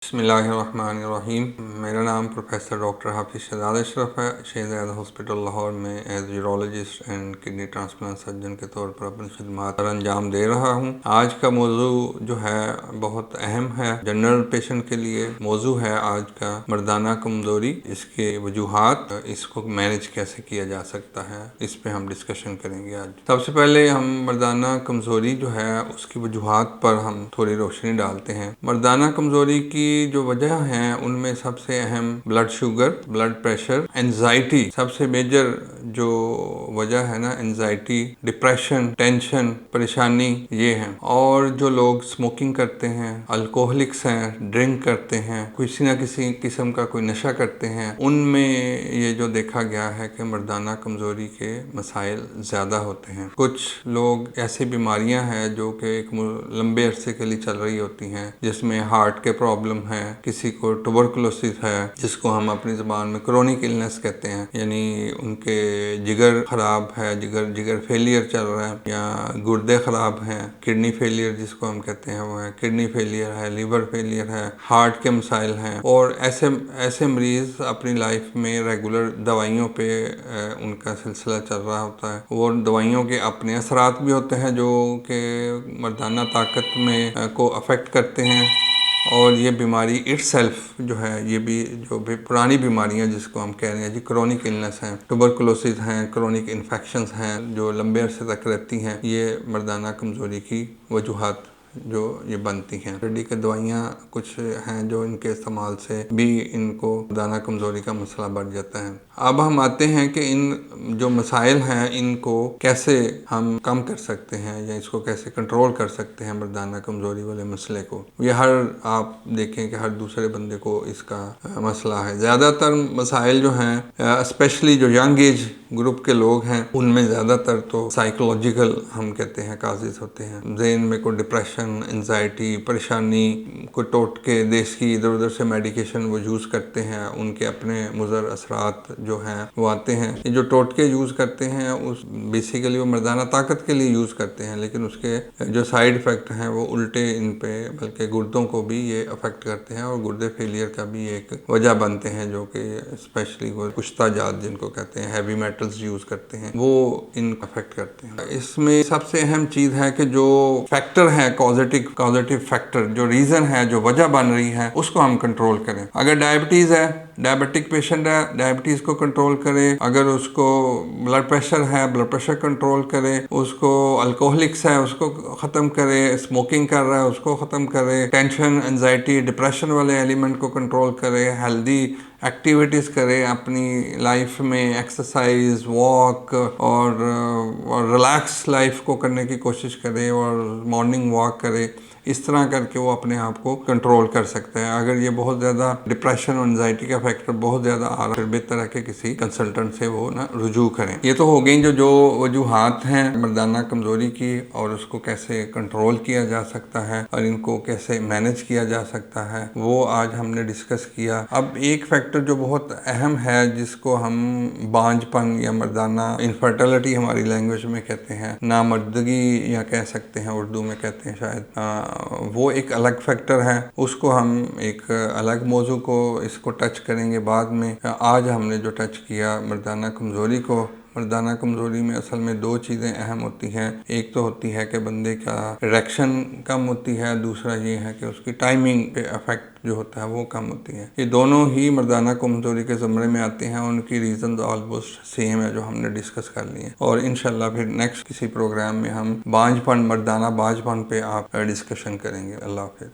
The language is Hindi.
बिस्मिल्लाहिर्रहमानिर्रहीम। मेरा नाम प्रोफेसर डॉक्टर हाफिज़ शहजाद अशरफ है। शहजाद हॉस्पिटल लाहौर में as urologist and kidney transplant surgeon के तौर पर अपनी खिदमत अंजाम दे रहा हूँ। आज का मौजू जो है बहुत अहम है, जनरल पेशेंट के लिए मौजू है आज का मर्दाना कमज़ोरी, इसके वजूहात, इसको मैनेज कैसे किया जा सकता है, इस पे हम डिस्कशन करेंगे आज। सबसे पहले हम मर्दाना कमज़ोरी जो है उसकी वजूहात पर हम थोड़ी रोशनी डालते हैं। मर्दाना कमज़ोरी की जो वजह हैं उनमें सबसे अहम blood sugar, blood pressure, anxiety सबसे मेजर जो वजह है ना, एंजाइटी, डिप्रेशन, टेंशन, परेशानी ये हैं। और जो लोग स्मोकिंग करते हैं, अल्कोहलिक्स हैं, ड्रिंक करते हैं, किसी न किसी किस्म का कोई नशा करते हैं, उनमें ये जो देखा गया है कि मर्दाना कमज़ोरी के मसाइल ज़्यादा होते हैं। कुछ लोग ऐसी बीमारियां हैं जो कि एक लंबे अरसे के लिए चल रही होती हैं, जिसमें हार्ट के प्रॉब्लम है, किसी को ट्यूबरकुलोसिस है जिसको हम अपनी ज़बान में क्रोनिक इलनेस कहते हैं, यानी उनके जिगर ख़राब है, जिगर फेलियर चल रहा है, या गुर्दे ख़राब हैं, किडनी फेलियर जिसको हम कहते हैं वो है, किडनी फेलियर है, लीवर फेलियर है, हार्ट के मसाइल हैं। और ऐसे मरीज़ अपनी लाइफ में रेगुलर दवाइयों पे उनका सिलसिला चल रहा होता है। और दवाइयों के अपने असरात भी होते हैं जो कि मर्दाना ताकत में को अफेक्ट करते हैं। और ये बीमारी इटसेल्फ जो है, ये भी जो भी पुरानी बीमारियां जिसको हम कह रहे हैं जी, क्रोनिक इलनेस हैं, ट्यूबरकुलोसिस हैं, क्रोनिक इन्फेक्शंस हैं जो लंबे अरसे तक रहती हैं, ये मर्दाना कमज़ोरी की वजूहात जो ये बनती हैं। ऑलरेडी के दवाइयाँ कुछ हैं जो इनके इस्तेमाल से भी इनको मर्दाना कमज़ोरी का मसला बढ़ जाता है। अब हम आते हैं कि इन जो मसाइल हैं इनको कैसे हम कम कर सकते हैं या इसको कैसे कंट्रोल कर सकते हैं, मर्दाना कमज़ोरी वाले मसले को। ये आप देखें कि हर दूसरे बंदे को इसका मसला है। ज़्यादातर मसाइल जो हैं, स्पेशली जो यंग एज ग्रुप के लोग हैं, उनमें ज़्यादातर तो साइकोलॉजिकल हम कहते हैं काजेज़ होते हैं। ज़हन में कोई डिप्रेशन, एंजाइटी, परेशानी, कोई टोटके देसी इधर उधर से मेडिकेशन वो यूज़ करते हैं, उनके अपने मुज़र असरात जो हैं वो आते हैं। ये जो टोटके यूज़ करते हैं उस बेसिकली वो मर्दाना ताकत के लिए यूज़ करते हैं, लेकिन उसके जो साइड इफ़ेक्ट हैं वो उल्टे इन पे बल्कि गुर्दों को भी ये अफेक्ट करते हैं और गुर्दे फेलियर का भी एक वजह बनते हैं, जो कि स्पेशली वो कुश्ता जात जिनको कहते हैं, हैवी मेटल्स यूज़ करते हैं, वो इन अफेक्ट करते हैं। इसमें सबसे अहम चीज़ है कि जो फैक्टर है, कॉजेटिव फैक्टर, जो रीज़न है, जो वजह बन रही है, उसको हम कंट्रोल करें। अगर डायबिटीज़ है, डायबिटिक पेशेंट है, डायबिटीज़ को कंट्रोल करें। अगर उसको ब्लड प्रेशर है, ब्लड प्रेशर कंट्रोल करें। उसको अल्कोहलिक्स है, उसको ख़त्म करें। स्मोकिंग कर रहा है, उसको ख़त्म करें। टेंशन, एंजाइटी, डिप्रेशन वाले एलिमेंट को कंट्रोल करें। हेल्दी एक्टिविटीज़ करें अपनी लाइफ में, एक्सरसाइज, वॉक और रिलैक्स लाइफ को करने की कोशिश करें और मॉर्निंग वॉक करें। इस तरह करके वो अपने आप को कंट्रोल कर सकता है। अगर ये बहुत ज़्यादा डिप्रेशन और एंजाइटी का फैक्टर बहुत ज़्यादा आ रहा है, फिर बेहतर है कि किसी कंसल्टेंट से वो ना रुजू करें। ये तो हो गई जो वजूहात हैं मर्दाना कमज़ोरी की, और उसको कैसे कंट्रोल किया जा सकता है और इनको कैसे मैनेज किया जा सकता है, वो आज हमने डिस्कस किया। अब एक फैक्टर जो बहुत अहम है, जिसको हम बांझपन या मर्दाना इनफर्टिलिटी हमारी लैंग्वेज में कहते हैं, नामर्दगी या कह सकते हैं, उर्दू में कहते हैं शायद, वो एक अलग फैक्टर है। उसको हम एक अलग मौजू को इसको टच करेंगे बाद में। आज हमने जो टच किया मर्दाना कमज़ोरी को, मर्दाना कमज़ोरी में असल में दो चीज़ें अहम होती हैं। एक तो होती है कि बंदे का इरेक्शन कम होती है, दूसरा ये है कि उसकी टाइमिंग पे अफेक्ट जो होता है वो कम होती है। ये दोनों ही मर्दाना कमज़ोरी के ज़मरे में आते हैं। उनकी रीज़न ऑलमोस्ट सेम है जो हमने डिस्कस कर लिए हैं, और इंशाल्लाह फिर नेक्स्ट किसी प्रोग्राम में हम बांझपन, मर्दाना बांझपन पे आप डिस्कशन करेंगे। अल्लाह हाफ़िज़।